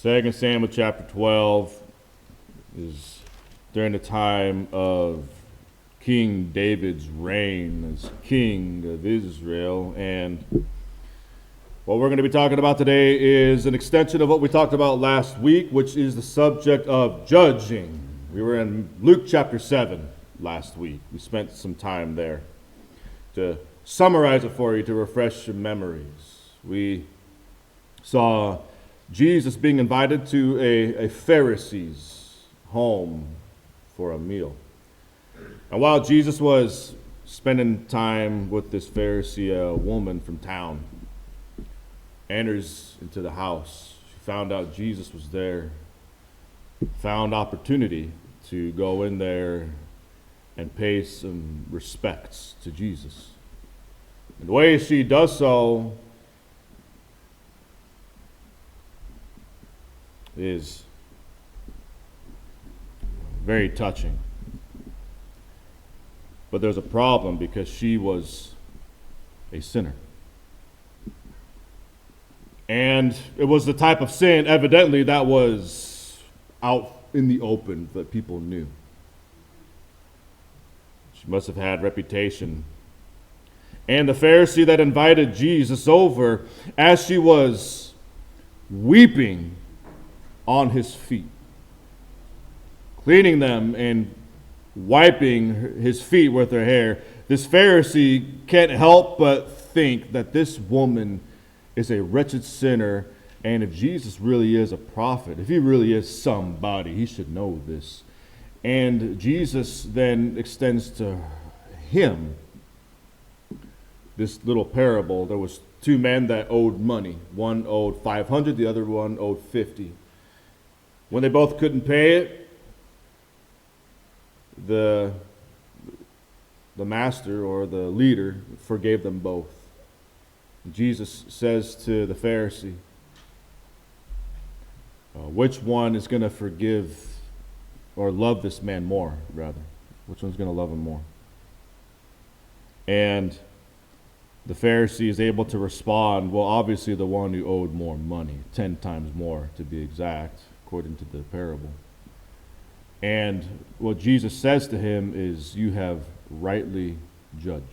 2 Samuel chapter 12 is during the time of King David's reign as king of Israel. And what we're going to be talking about today is an extension of what we talked about last week, which is the subject of judging. We were in Luke chapter 7 last week. We spent some time there to summarize it for you, to refresh your memories. We saw Jesus being invited to a Pharisee's home for a meal. And while Jesus was spending time with this Pharisee, a woman from town enters into the house. She found out Jesus was there, found opportunity to go in there and pay some respects to Jesus. And the way she does so is very touching. But there's a problem because she was a sinner. And it was the type of sin, evidently, that was out in the open that people knew. She must have had reputation. And the Pharisee that invited Jesus over, as she was weeping on his feet, cleaning them and wiping his feet with her hair, this Pharisee can't help but think that this woman is a wretched sinner, and if Jesus really is a prophet, if he really is somebody, he should know this. And Jesus then extends to him this little parable. There was two men that owed money. One owed 500, the other one owed 50. When they both couldn't pay it, the master or the leader forgave them both. Jesus says to the Pharisee, which one is going to forgive or love this man more, rather? Which one's going to love him more? And the Pharisee is able to respond, well, obviously the one who owed more money, 10 times more to be exact, according to the parable. And what Jesus says to him is, you have rightly judged.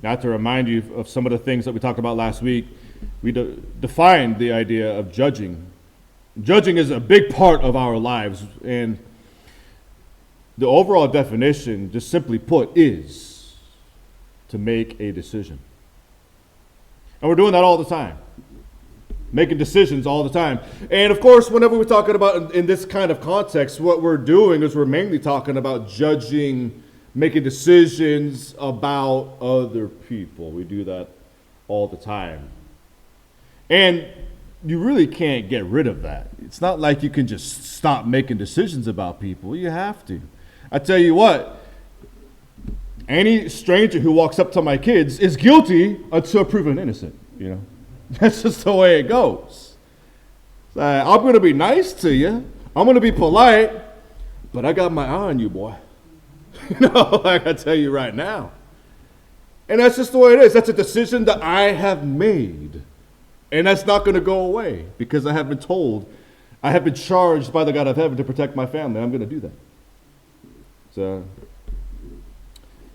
Now, to remind you of some of the things that we talked about last week, we defined the idea of judging. Judging is a big part of our lives, and the overall definition, just simply put, is to make a decision. And we're doing that all the time. Making decisions all the time. And of course, whenever we're talking about in this kind of context, what we're doing is we're mainly talking about judging, making decisions about other people. We do that all the time. And you really can't get rid of that. It's not like you can just stop making decisions about people. You have to. I tell you what, any stranger who walks up to my kids is guilty until proven innocent, you know. That's just the way it goes. I'm going to be nice to you. I'm going to be polite, but I got my eye on you, boy. Like I tell you right now. And that's just the way it is. That's a decision that I have made. And that's not going to go away because I have been told, I have been charged by the God of heaven to protect my family. I'm going to do that.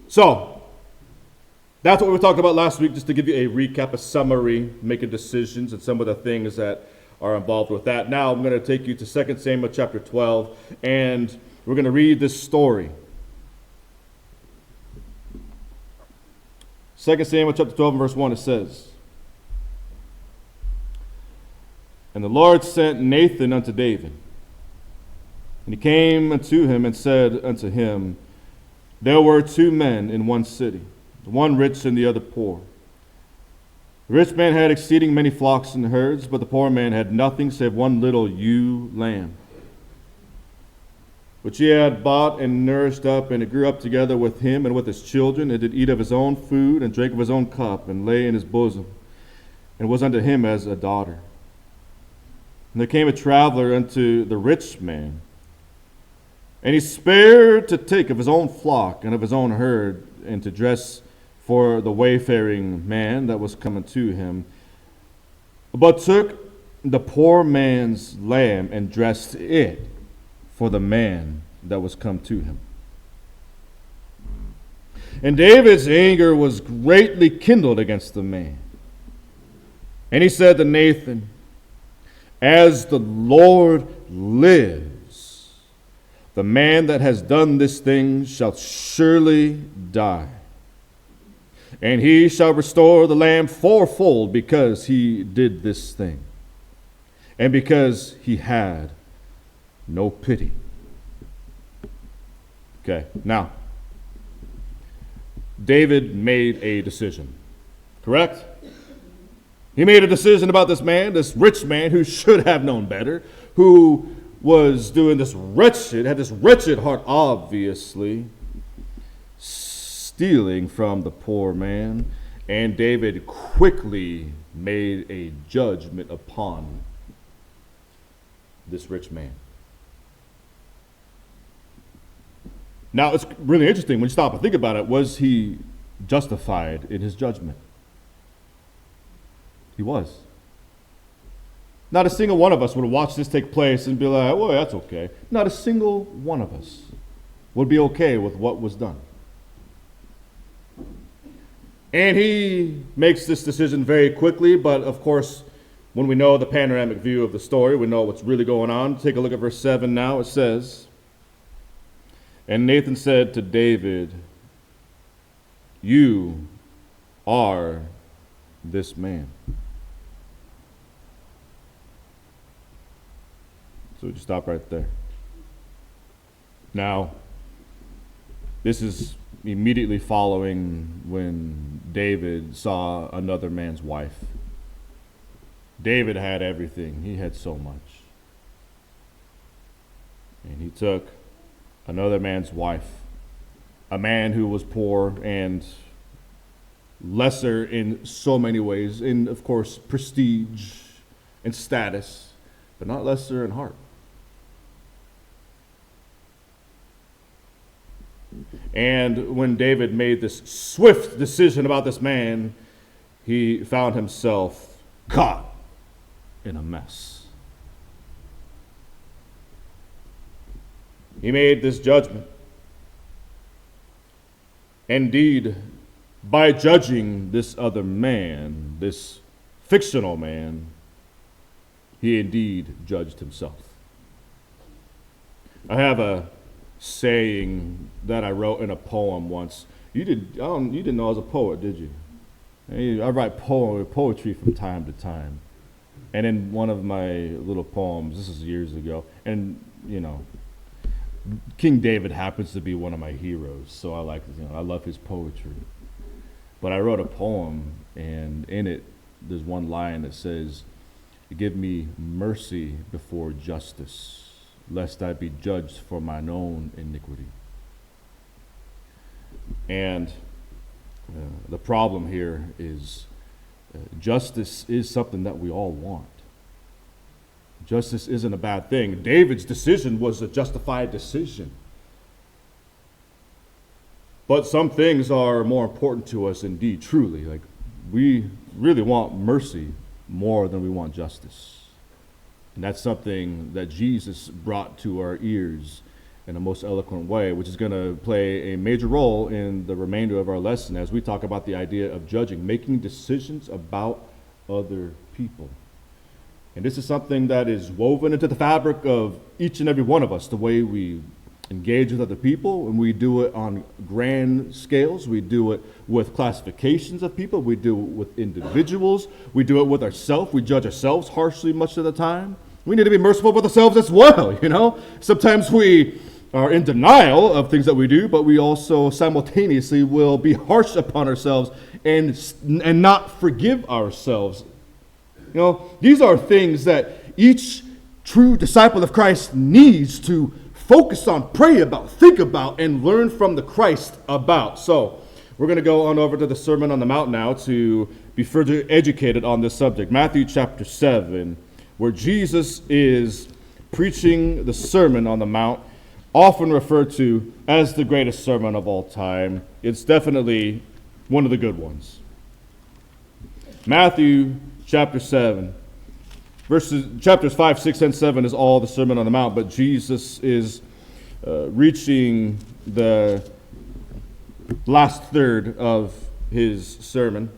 So that's what we talked about last week, just to give you a recap, a summary, making decisions, and some of the things that are involved with that. Now I'm going to take you to 2 Samuel chapter 12, and we're going to read this story. 2 Samuel chapter 12 and verse 1, it says, And the Lord sent Nathan unto David. And he came unto him and said unto him, There were two men in one city, the one rich and the other poor. The rich man had exceeding many flocks and herds, but the poor man had nothing save one little ewe lamb, which he had bought and nourished up, and it grew up together with him and with his children, and did eat of his own food, and drank of his own cup, and lay in his bosom, and was unto him as a daughter. And there came a traveler unto the rich man, and he spared to take of his own flock and of his own herd, and to dress for the wayfaring man that was coming to him, but took the poor man's lamb and dressed it for the man that was come to him. And David's anger was greatly kindled against the man. And he said to Nathan, as the Lord lives, the man that has done this thing shall surely die. And he shall restore the lamb fourfold because he did this thing, and because he had no pity. Okay, now, David made a decision, correct? He made a decision about this man, this rich man who should have known better, who was doing this had this wretched heart, obviously, stealing from the poor man. And David quickly made a judgment upon this rich man. Now, it's really interesting when you stop and think about it. Was he justified in his judgment? He was. Not a single one of us would watch this take place and be like, well, that's okay. Not a single one of us would be okay with what was done. And he makes this decision very quickly, but of course, when we know the panoramic view of the story, we know what's really going on. Take a look at verse 7 now. It says, and Nathan said to David, you are this man. So we just stop right there. Now, this is immediately following when David saw another man's wife. David had everything. He had so much. And he took another man's wife, a man who was poor and lesser in so many ways, in, of course, prestige and status, but not lesser in heart. And when David made this swift decision about this man, he found himself caught in a mess. He made this judgment. Indeed, by judging this other man, this fictional man, he indeed judged himself. I have a saying that I wrote in a poem once. You didn't know I was a poet, did you? I write poetry from time to time. And in one of my little poems, this is years ago, and King David happens to be one of my heroes, so I love his poetry. But I wrote a poem, and in it, there's one line that says, give me mercy before justice, lest I be judged for mine own iniquity. And the problem here is justice is something that we all want. Justice isn't a bad thing. David's decision was a justified decision. But some things are more important to us indeed, truly. Like, we really want mercy more than we want justice. And that's something that Jesus brought to our ears in a most eloquent way, which is going to play a major role in the remainder of our lesson as we talk about the idea of judging, making decisions about other people. And this is something that is woven into the fabric of each and every one of us, the way we engage with other people, and we do it on grand scales. We do it with classifications of people. We do it with individuals. We do it with ourselves. We judge ourselves harshly much of the time. We need to be merciful with ourselves as well, Sometimes we are in denial of things that we do, but we also simultaneously will be harsh upon ourselves and not forgive ourselves. These are things that each true disciple of Christ needs to focus on, pray about, think about, and learn from the Christ about. So we're going to go on over to the Sermon on the Mount now to be further educated on this subject. Matthew chapter 7, where Jesus is preaching the Sermon on the Mount, often referred to as the greatest sermon of all time. It's definitely one of the good ones. Matthew chapter 7. Chapters 5, 6, and 7 is all the Sermon on the Mount, but Jesus is reaching the last third of his sermon.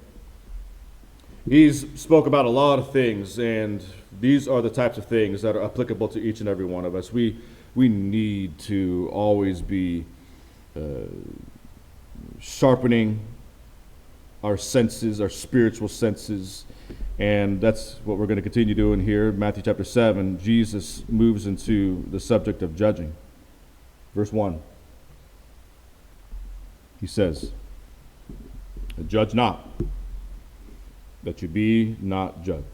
He's spoke about a lot of things, and these are the types of things that are applicable to each and every one of us. We need to always be sharpening our senses, our spiritual senses, and that's what we're going to continue doing here. Matthew chapter 7, Jesus moves into the subject of judging. Verse 1, he says, "Judge not, that you be not judged."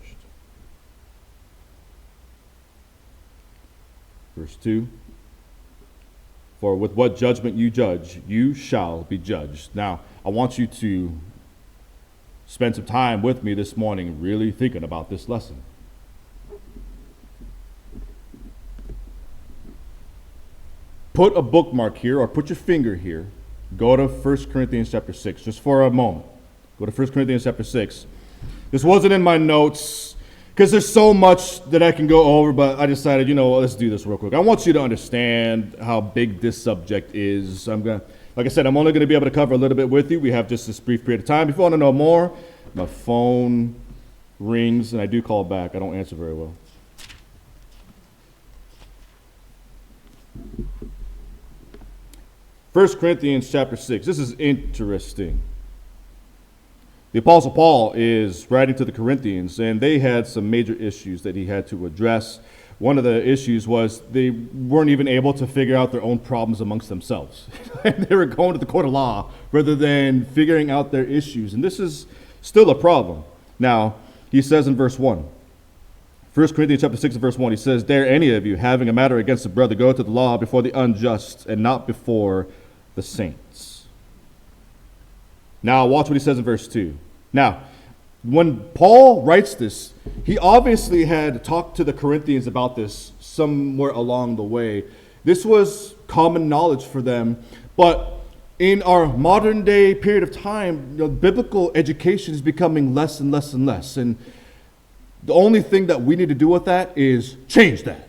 Verse 2, "For with what judgment you judge, you shall be judged." Now, I want you to spend some time with me this morning really thinking about this lesson. Put a bookmark here, or put your finger here. Go to 1 Corinthians chapter 6, just for a moment. Go to 1 Corinthians chapter 6. This wasn't in my notes, because there's so much that I can go over, but I decided, let's do this real quick. I want you to understand how big this subject is. Like I said, I'm only going to be able to cover a little bit with you. We have just this brief period of time. If you want to know more, my phone rings, and I do call back. I don't answer very well. First Corinthians chapter 6. This is interesting. The Apostle Paul is writing to the Corinthians, and they had some major issues that he had to address. One of the issues was they weren't even able to figure out their own problems amongst themselves. They were going to the court of law rather than figuring out their issues, and this is still a problem. Now, he says in verse 1, 1 Corinthians chapter 6 verse 1, he says, "Dare any of you, having a matter against a brother, go to the law before the unjust and not before the saints." Now, watch what he says in verse 2. Now, when Paul writes this, he obviously had talked to the Corinthians about this somewhere along the way. This was common knowledge for them, but in our modern day period of time, biblical education is becoming less and less and less, and the only thing that we need to do with that is change that.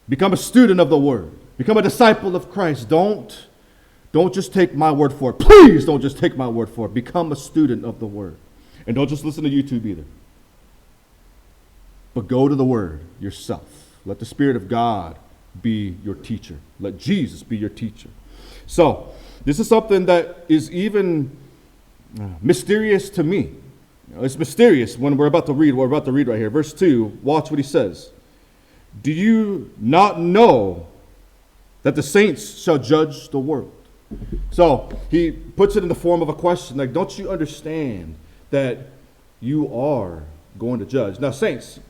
Become a student of the Word. Become a disciple of Christ. Don't just take my word for it. Please don't just take my word for it. Become a student of the Word. And don't just listen to YouTube either. But go to the Word yourself. Let the Spirit of God be your teacher. Let Jesus be your teacher. So, this is something that is even mysterious to me. It's mysterious when we're about to read what we're about to read right here. Verse 2, watch what he says. "Do you not know that the saints shall judge the world?" So he puts it in the form of a question, like, don't you understand that you are going to judge? Now, saints,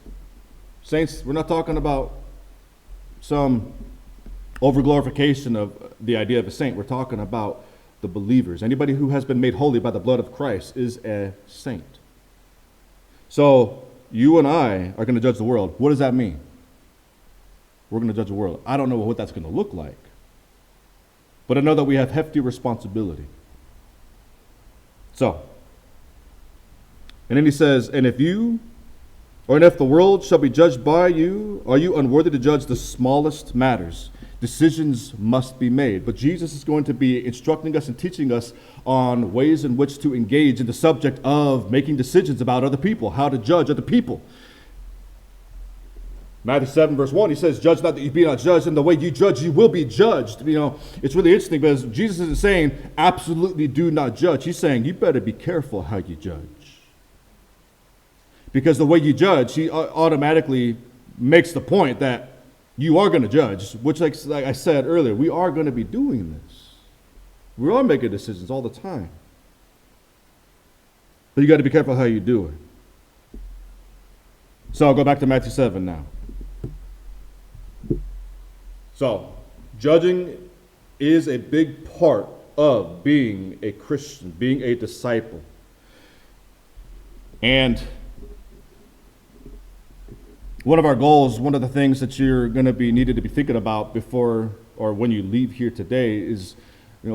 we're not talking about some overglorification of the idea of a saint. We're talking about the believers. Anybody who has been made holy by the blood of Christ is a saint. So you and I are going to judge the world. What does that mean? We're going to judge the world. I don't know what that's going to look like, but I know that we have hefty responsibility. So, and then he says, "And if the world shall be judged by you, are you unworthy to judge the smallest matters? Decisions must be made." But Jesus is going to be instructing us and teaching us on ways in which to engage in the subject of making decisions about other people, how to judge other people. Matthew 7 verse 1, he says, "Judge not that you be not judged, and the way you judge, you will be judged." It's really interesting because Jesus isn't saying, absolutely do not judge. He's saying, you better be careful how you judge. Because the way you judge, he automatically makes the point that you are going to judge, which, like I said earlier, we are going to be doing this. We are making decisions all the time. But you got to be careful how you do it. So I'll go back to Matthew 7 now. So, judging is a big part of being a Christian, being a disciple. And one of our goals, one of the things that you're going to be needed to be thinking about before or when you leave here today is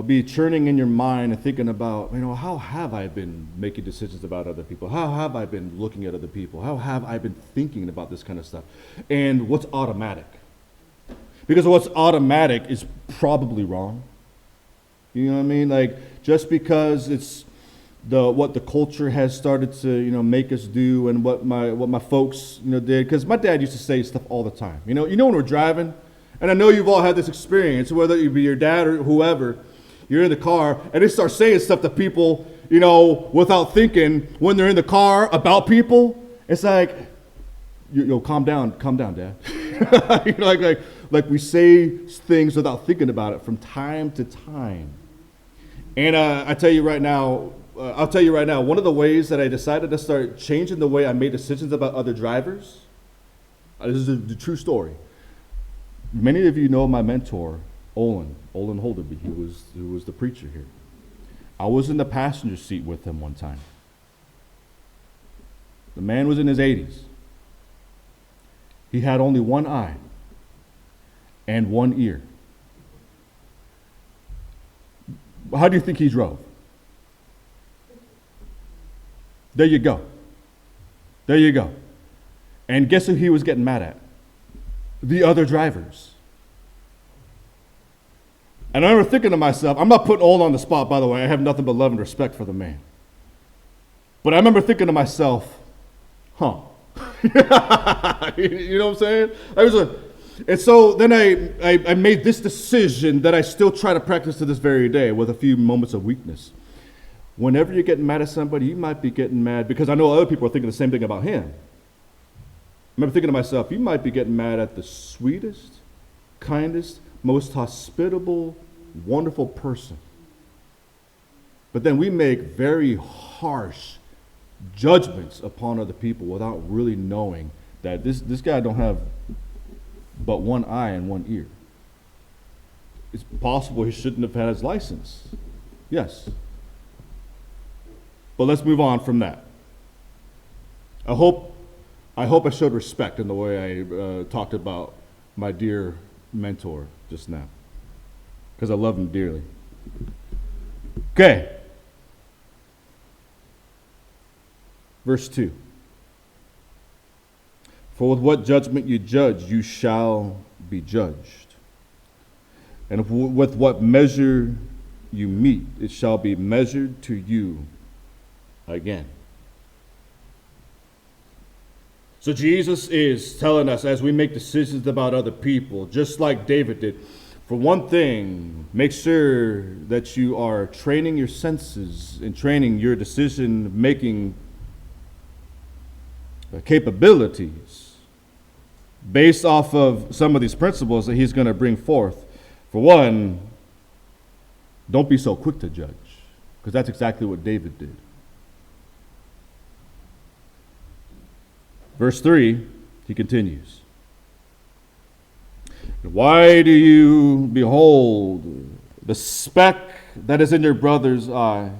be churning in your mind and thinking about, how have I been making decisions about other people? How have I been looking at other people? How have I been thinking about this kind of stuff? And what's automatic? Because what's automatic is probably wrong. You know what I mean? Like, just because it's what the culture has started to, make us do, and what my folks, did. Because my dad used to say stuff all the time. When we're driving, and I know you've all had this experience, whether it be your dad or whoever, you're in the car, and they start saying stuff to people, without thinking, when they're in the car about people. It's like, calm down, Dad. like we say things without thinking about it from time to time. And I'll tell you right now, one of the ways that I decided to start changing the way I made decisions about other drivers, this is the true story. Many of you know my mentor, Olin Holderby. He was the preacher here. I was in the passenger seat with him one time. The man was in his 80s. He had only one eye and one ear. How do you think he drove? There you go. And guess who he was getting mad at? The other drivers. And I remember thinking to myself, I'm not putting Olin on the spot, by the way. I have nothing but love and respect for the man. But I remember thinking to myself, you know what I'm saying? And so then I made this decision that I still try to practice to this very day with a few moments of weakness. Whenever you're getting mad at somebody, you might be getting mad because I know other people are thinking the same thing about him. I remember thinking to myself, you might be getting mad at the sweetest, kindest, most hospitable, wonderful person. But then we make very harsh judgments upon other people without really knowing that this guy don't have but one eye and one ear. It's possible he shouldn't have had his license. Yes. But let's move on from that. I hope I showed respect in the way I talked about my dear mentor just now, because I love him dearly. Okay. Verse 2. For with what judgment you judge, you shall be judged. And with what measure you meet, it shall be measured to you again. So Jesus is telling us, as we make decisions about other people, just like David did, for one thing, make sure that you are training your senses and training your decision-making capabilities based off of some of these principles that he's going to bring forth. For one, don't be so quick to judge, because that's exactly what David did. Verse 3, he continues. Why do you behold the speck that is in your brother's eye,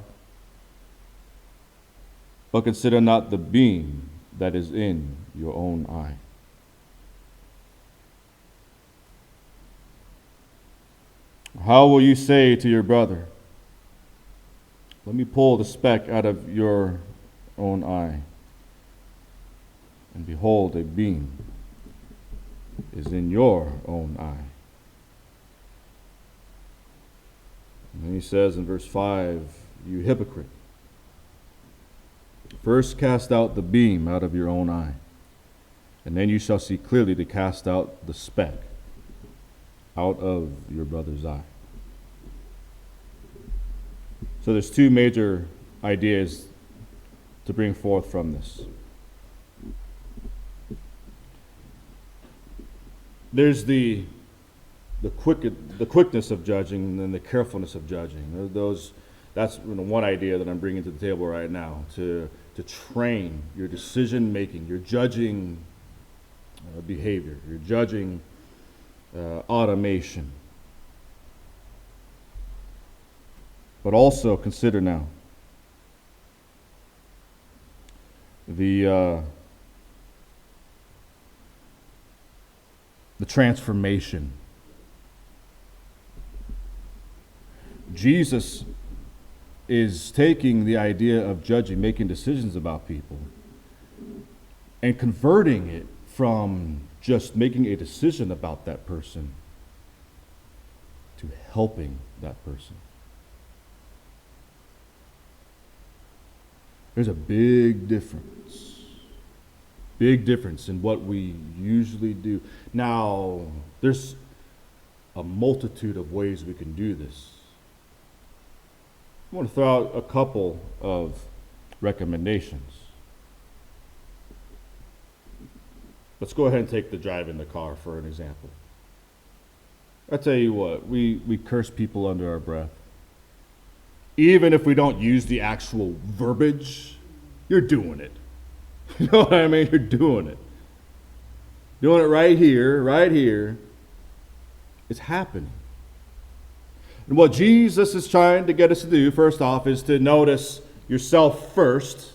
but consider not the beam that is in your own eye? How will you say to your brother, let me pull the speck out of your own eye, and behold, a beam is in your own eye? And then he says in verse 5, you hypocrite, first cast out the beam out of your own eye, and then you shall see clearly to cast out the speck out of your brother's eye. So there's two major ideas to bring forth from this. There's the quickness of judging and then the carefulness of judging. That's one idea that I'm bringing to the table right now, to train your decision making, your judging behavior, your judging automation. But also consider now the transformation. Jesus is taking the idea of judging, making decisions about people, and converting it from just making a decision about that person to helping that person. There's a big difference in what we usually do. Now, there's a multitude of ways we can do this. I want to throw out a couple of recommendations. Let's go ahead and take the drive in the car for an example. I tell you what, we curse people under our breath. Even if we don't use the actual verbiage, you're doing it. You know what I mean? You're doing it. Doing it right here. It's happening. And what Jesus is trying to get us to do, first off, is to notice yourself first.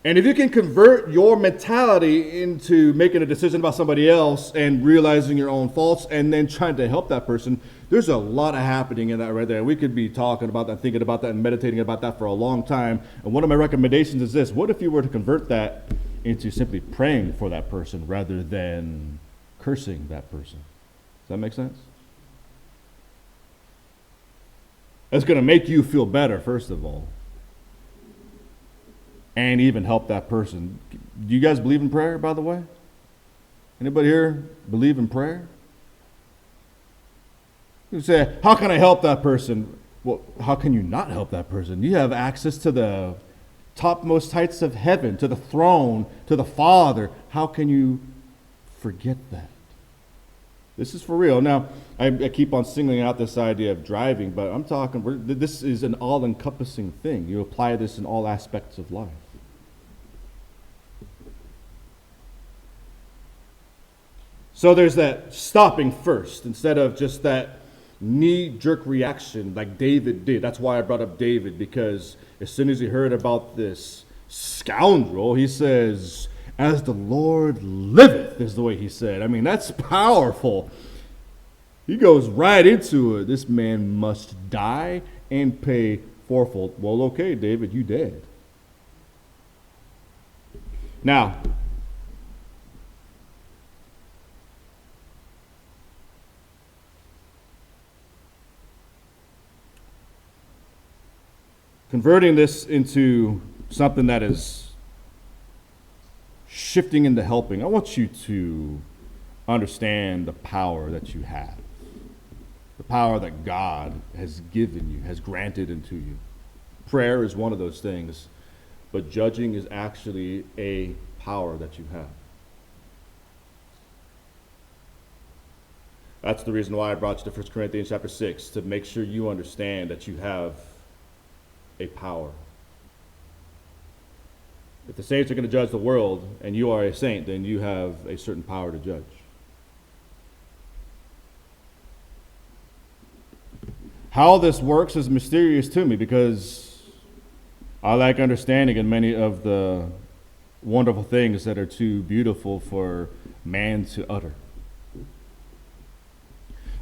And if you can convert your mentality into making a decision about somebody else and realizing your own faults and then trying to help that person, there's a lot of happening in that right there. We could be talking about that, thinking about that, and meditating about that for a long time. And one of my recommendations is this. What if you were to convert that into simply praying for that person rather than cursing that person? Does that make sense? That's going to make you feel better, first of all, and even help that person. Do you guys believe in prayer, by the way? Anybody here believe in prayer? You say, how can I help that person? Well, how can you not help that person? You have access to the topmost heights of heaven, to the throne, to the Father. How can you forget that? This is for real. Now, I keep on singling out this idea of driving, but I'm talking, this is an all-encompassing thing. You apply this in all aspects of life. So there's that stopping first instead of just that knee-jerk reaction like David did. That's why I brought up David, because as soon as he heard about this scoundrel, he says, "As the Lord liveth," is the way he said. I mean, that's powerful. He goes right into it. This man must die and pay fourfold. Well, okay, David, you dead. Now, converting this into something that is shifting into helping, I want you to understand the power that you have. The power that God has given you, has granted into you. Prayer is one of those things, but judging is actually a power that you have. That's the reason why I brought you to 1 Corinthians chapter 6, to make sure you understand that you have a power. If the saints are going to judge the world and you are a saint, then you have a certain power to judge. How this works is mysterious to me, because I lack understanding in many of the wonderful things that are too beautiful for man to utter.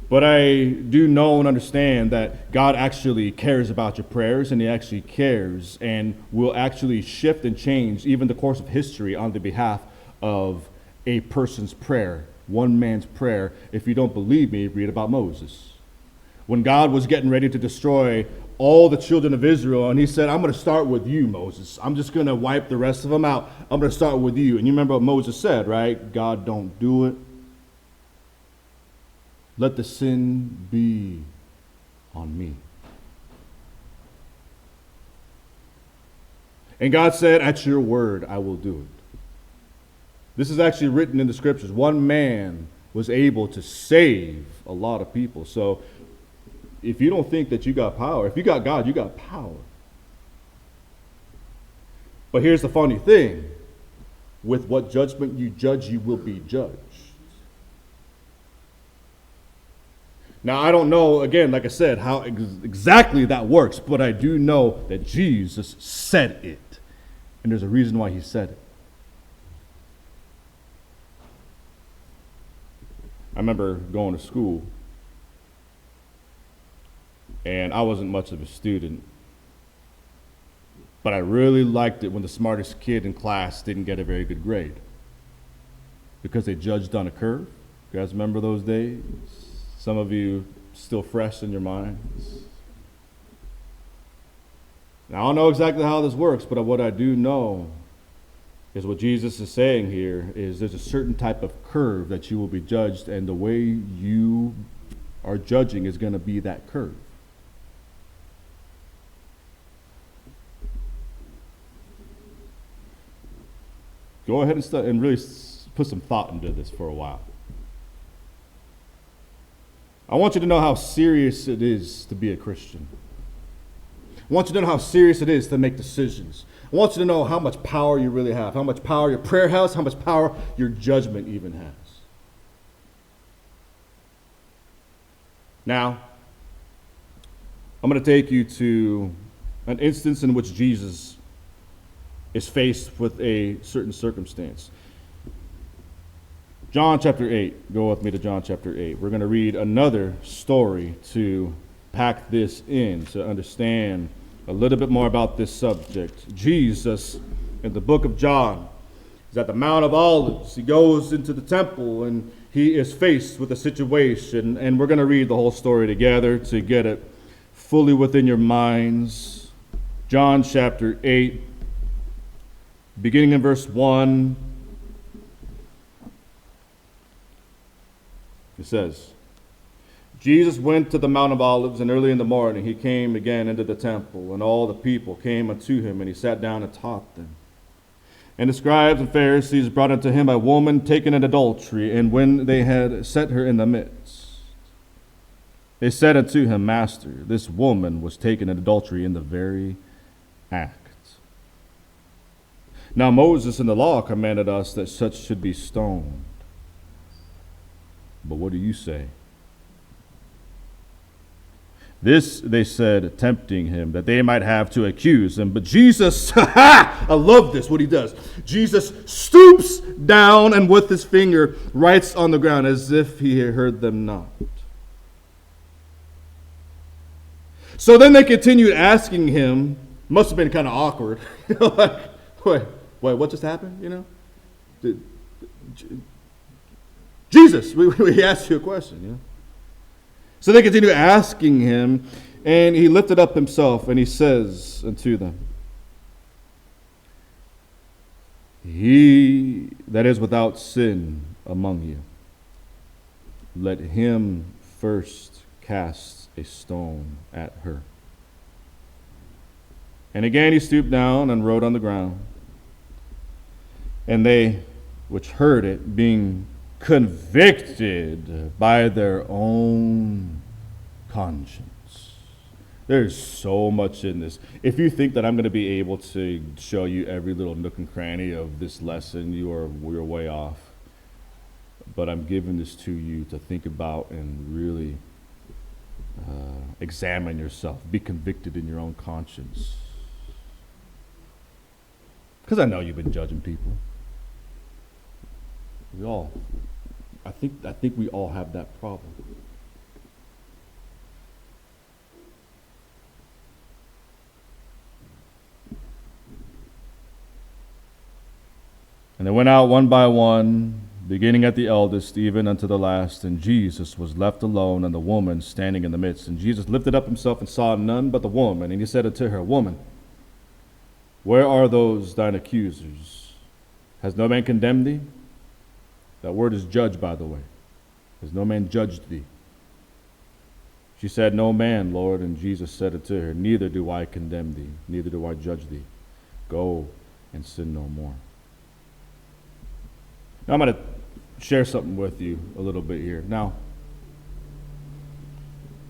But I do know and understand that God actually cares about your prayers, and He actually cares and will actually shift and change even the course of history on the behalf of a person's prayer, one man's prayer. If you don't believe me, read about Moses. When God was getting ready to destroy all the children of Israel, and He said, "I'm going to start with you, Moses. I'm just going to wipe the rest of them out. I'm going to start with you." And you remember what Moses said, right? "God, don't do it. Let the sin be on me." And God said, "At your word, I will do it." This is actually written in the scriptures. One man was able to save a lot of people. So if you don't think that you got power, if you got God, you got power. But here's the funny thing. With what judgment you judge, you will be judged. Now, I don't know, again, like I said, how exactly that works, but I do know that Jesus said it. And there's a reason why He said it. I remember going to school, And I wasn't much of a student, but I really liked it when the smartest kid in class didn't get a very good grade because they judged on a curve. You guys remember those days? Some of you still fresh in your minds. Now, I don't know exactly how this works, but what I do know is what Jesus is saying here is there's a certain type of curve that you will be judged, and the way you are judging is going to be that curve. Go ahead and really put some thought into this for a while. I want you to know how serious it is to be a Christian. I want you to know how serious it is to make decisions. I want you to know how much power you really have, how much power your prayer has, how much power your judgment even has. Now, I'm going to take you to an instance in which Jesus is faced with a certain circumstance. John chapter 8. Go with me to John chapter 8. We're going to read another story to pack this in, to understand a little bit more about this subject. Jesus, in the book of John, is at the Mount of Olives. He goes into the temple and he is faced with a situation. And we're going to read the whole story together to get it fully within your minds. John chapter 8, beginning in verse 1. It says, Jesus went to the Mount of Olives, and early in the morning he came again into the temple, and all the people came unto him, and he sat down and taught them. And the scribes and Pharisees brought unto him a woman taken in adultery, and when they had set her in the midst, they said unto him, Master, this woman was taken in adultery in the very act. Now Moses in the law commanded us that such should be stoned. But what do you say? This they said, tempting him, that they might have to accuse him. But Jesus, I love this, what he does. Jesus stoops down and with his finger writes on the ground as if he heard them not. So then they continued asking him, must have been kind of awkward, like, wait, what just happened, Jesus, we asked you a question, So they continue asking him, and he lifted up himself, and he says unto them, He that is without sin among you, let him first cast a stone at her. And again he stooped down and wrote on the ground. And they which heard it, being convicted by their own conscience. There's so much in this. If you think that I'm going to be able to show you every little nook and cranny of this lesson, you're way off. But I'm giving this to you to think about and really examine yourself. Be convicted in your own conscience. Because I know you've been judging people. I think we all have that problem. And they went out one by one, beginning at the eldest, even unto the last, and Jesus was left alone, and the woman standing in the midst. And Jesus lifted up himself and saw none but the woman, and he said unto her, Woman, where are those thine accusers? Has no man condemned thee? That word is judge, by the way. Has no man judged thee? She said, No man, Lord. And Jesus said unto her, Neither do I condemn thee, neither do I judge thee. Go and sin no more. Now I'm going to share something with you a little bit here. Now,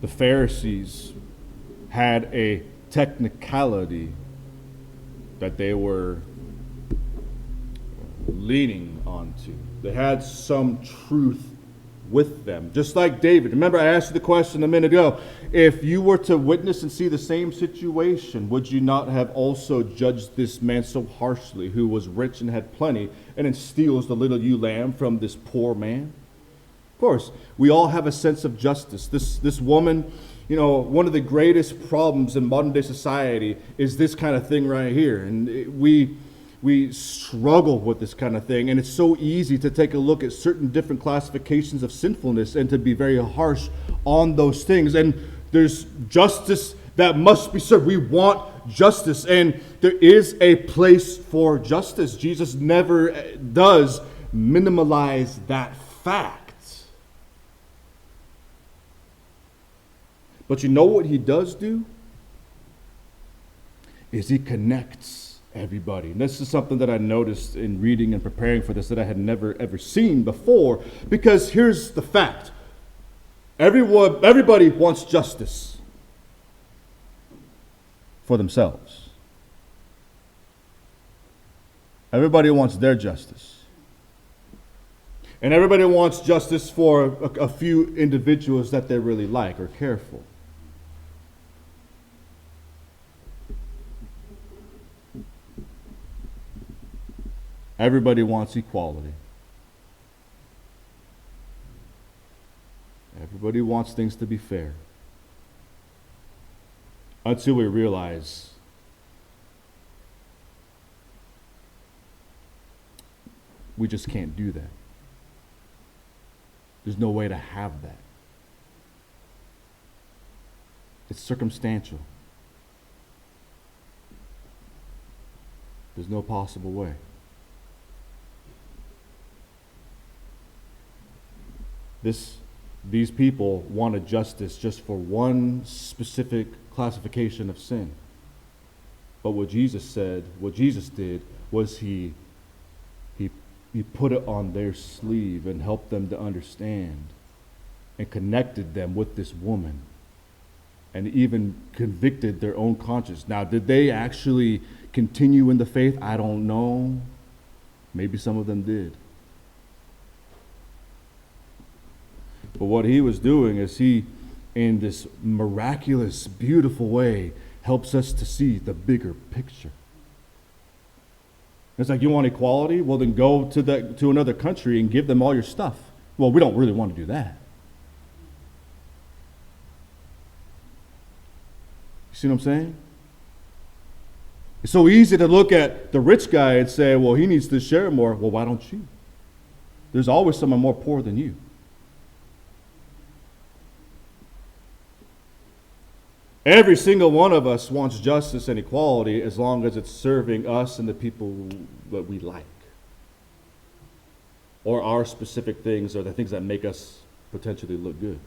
the Pharisees had a technicality that they were leaning onto. They had some truth with them. Just like David. Remember, I asked you the question a minute ago. If you were to witness and see the same situation, would you not have also judged this man so harshly, who was rich and had plenty, and then steals the little ewe lamb from this poor man? Of course, we all have a sense of justice. This woman one of the greatest problems in modern day society is this kind of thing right here. And we struggle with this kind of thing. And it's so easy to take a look at certain different classifications of sinfulness and to be very harsh on those things. And there's justice that must be served. We want justice, and there is a place for justice. Jesus never does minimalize that fact. But you know what he does do? Is he connects everybody. And this is something that I noticed in reading and preparing for this that I had never ever seen before. Because here's the fact. Everybody wants justice for themselves. Everybody wants their justice. And everybody wants justice for a few individuals that they really like or care for. Everybody wants equality. Everybody wants things to be fair. Until we realize we just can't do that. There's no way to have that. It's circumstantial. There's no possible way. These people wanted justice just for one specific classification of sin. But what Jesus did was he put it on their sleeve and helped them to understand and connected them with this woman and even convicted their own conscience. Now, did they actually continue in the faith? I don't know. Maybe some of them did. But what he was doing is he, in this miraculous, beautiful way, helps us to see the bigger picture. It's like, you want equality? Well, then go to another country and give them all your stuff. Well, we don't really want to do that. You see what I'm saying? It's so easy to look at the rich guy and say, well, he needs to share more. Well, why don't you? There's always someone more poor than you. Every single one of us wants justice and equality as long as it's serving us and the people that we like. Or our specific things, or the things that make us potentially look good.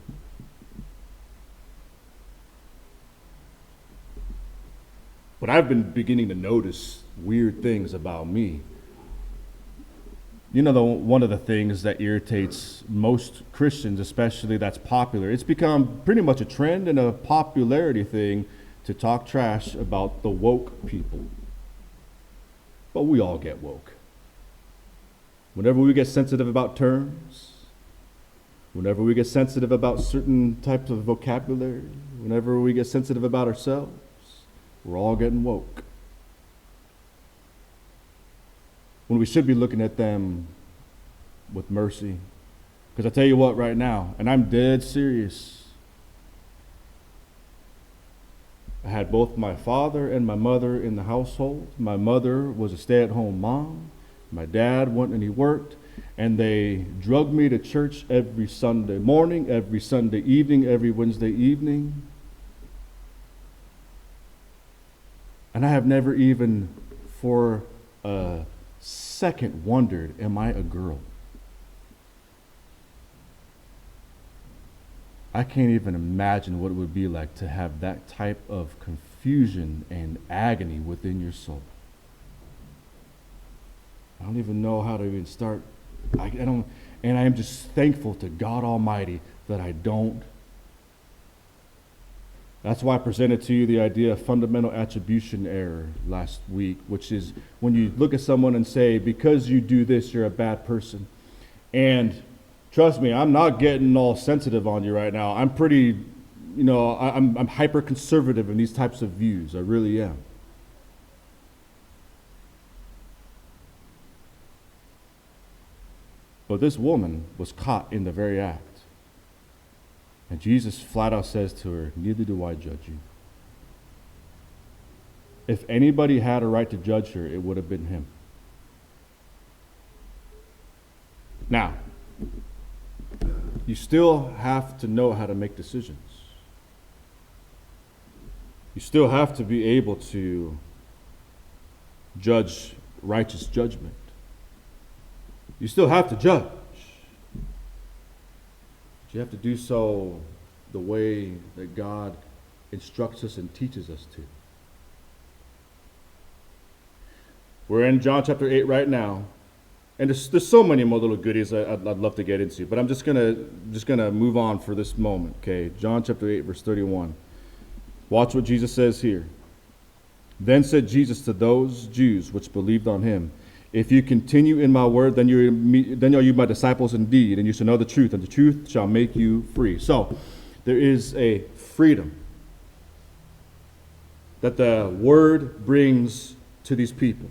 But I've been beginning to notice weird things about me. One of the things that irritates most Christians, especially that's popular, it's become pretty much a trend and a popularity thing to talk trash about the woke people. But we all get woke. Whenever we get sensitive about terms, whenever we get sensitive about certain types of vocabulary, whenever we get sensitive about ourselves, we're all getting woke. When we should be looking at them with mercy. Because I tell you what right now, and I'm dead serious, I had both my father and my mother in the household. My mother was a stay-at-home mom. My dad went and he worked, and they drugged me to church every Sunday morning, every Sunday evening, every Wednesday evening. And I have never even for a second wondered, am I a girl? I can't even imagine what it would be like to have that type of confusion and agony within your soul. I don't even know how to even start. I am just thankful to God Almighty that I don't. That's why I presented to you the idea of fundamental attribution error last week, which is when you look at someone and say, because you do this, you're a bad person. And trust me, I'm not getting all sensitive on you right now. I'm pretty, I'm hyper conservative in these types of views. I really am. But this woman was caught in the very act. And Jesus flat out says to her, neither do I judge you. If anybody had a right to judge her, it would have been him. Now, you still have to know how to make decisions. You still have to be able to judge righteous judgment. You still have to judge. But you have to do so the way that God instructs us and teaches us to. We're in John chapter 8 right now. And there's so many more little goodies I'd love to get into, but I'm just gonna move on for this moment. Okay, John chapter 8, verse 31. Watch what Jesus says here. Then said Jesus to those Jews which believed on him, if you continue in my word, then are you my disciples indeed, and you shall know the truth, and the truth shall make you free. So there is a freedom that the word brings to these people.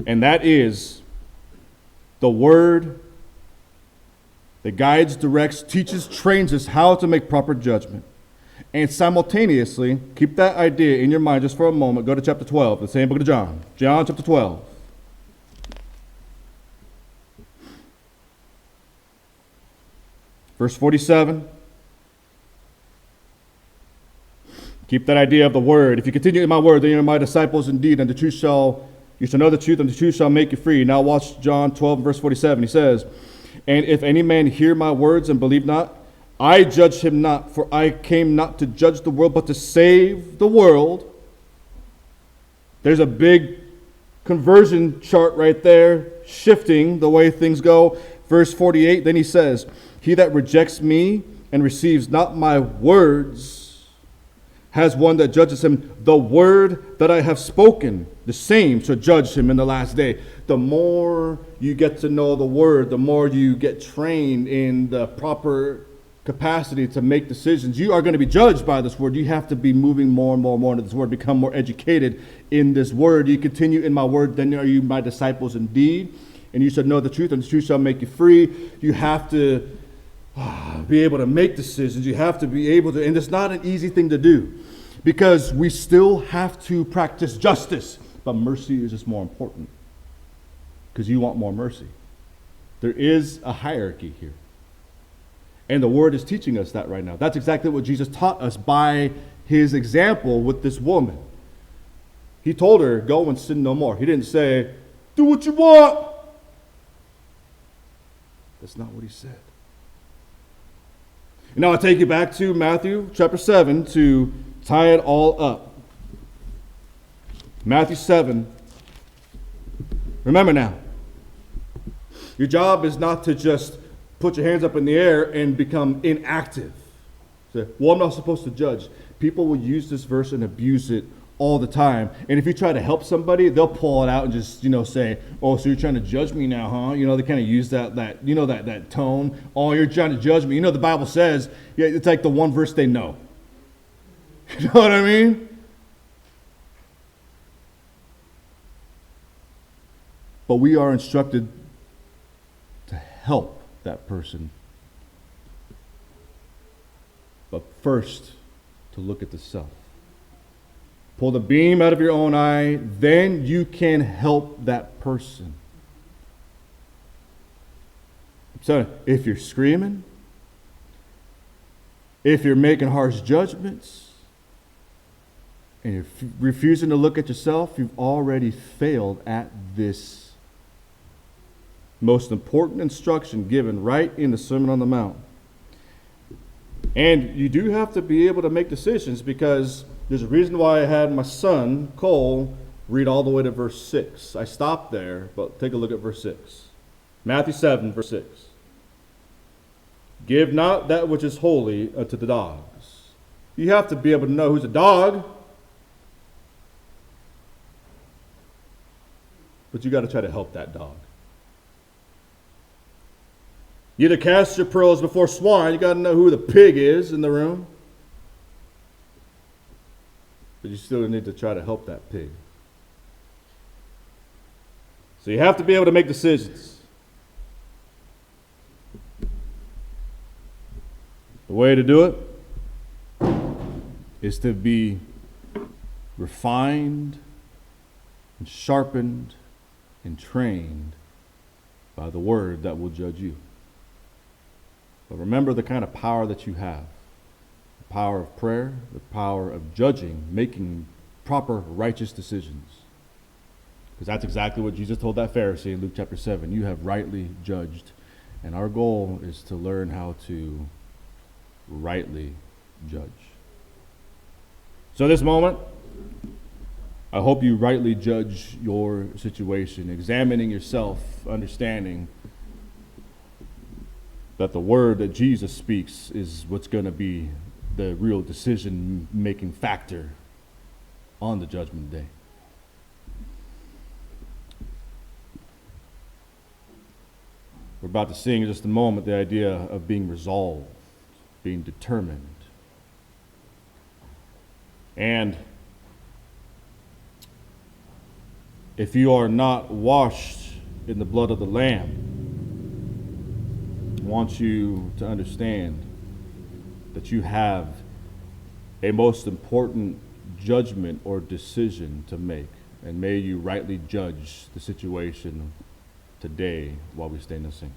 And that is the word that guides, directs, teaches, trains us how to make proper judgment. And simultaneously, keep that idea in your mind just for a moment. Go to chapter 12, the same book of John. John chapter 12. Verse 47. Keep that idea of the word. If you continue in my word, then you are my disciples indeed, and you shall know the truth, and the truth shall make you free. Now watch John 12, verse 47. He says, and if any man hear my words and believe not, I judge him not, for I came not to judge the world, but to save the world. There's a big conversion chart right there, shifting the way things go. Verse 48, then he says, he that rejects me and receives not my words has one that judges him. The word that I have spoken, the same shall judge him in the last day. The more you get to know the word, the more you get trained in the proper capacity to make decisions. You are going to be judged by this word. You have to be moving more and more and more into this word, become more educated in this word. You continue in my word, then are you my disciples indeed, and you shall know the truth, and the truth shall make you free. You have to be able to make decisions. You have to be able to, and it's not an easy thing to do, because we still have to practice justice, but mercy is just more important, because you want more mercy. There is a hierarchy here. And the word is teaching us that right now. That's exactly what Jesus taught us by his example with this woman. He told her, go and sin no more. He didn't say, do what you want. That's not what he said. And now I'll take you back to Matthew chapter 7 to tie it all up. Matthew 7. Remember now, your job is not to just put your hands up in the air and become inactive. Say, well, I'm not supposed to judge. People will use this verse and abuse it all the time. And if you try to help somebody, they'll pull it out and just, say, oh, so you're trying to judge me now, huh? They kind of use that tone. Oh, you're trying to judge me. The Bible says, yeah, it's like the one verse they know. You know what I mean? But we are instructed to help that person. But first, to look at the self. Pull the beam out of your own eye, then you can help that person. So if you're screaming, if you're making harsh judgments, and you're refusing to look at yourself, you've already failed at this most important instruction given right in the Sermon on the Mount. And you do have to be able to make decisions, because there's a reason why I had my son, Cole, read all the way to verse 6. I stopped there, but take a look at verse 6. Matthew 7, verse 6. Give not that which is holy unto the dogs. You have to be able to know who's a dog, but you got to try to help that dog. You either cast your pearls before swine, you got to know who the pig is in the room. But you still need to try to help that pig. So you have to be able to make decisions. way to do it is to be refined and sharpened and trained by the word that will judge you. But remember the kind of power that you have. The power of prayer, the power of judging, making proper righteous decisions. Because that's exactly what Jesus told that Pharisee in Luke chapter 7. You have rightly judged. And our goal is to learn how to rightly judge. So this moment, I hope you rightly judge your situation, examining yourself, understanding that the word that Jesus speaks is what's going to be the real decision-making factor on the judgment day. We're about to sing in just a moment the idea of being resolved, being determined. And if you are not washed in the blood of the Lamb, I want you to understand that you have a most important judgment or decision to make. And may you rightly judge the situation today while we stand and sing.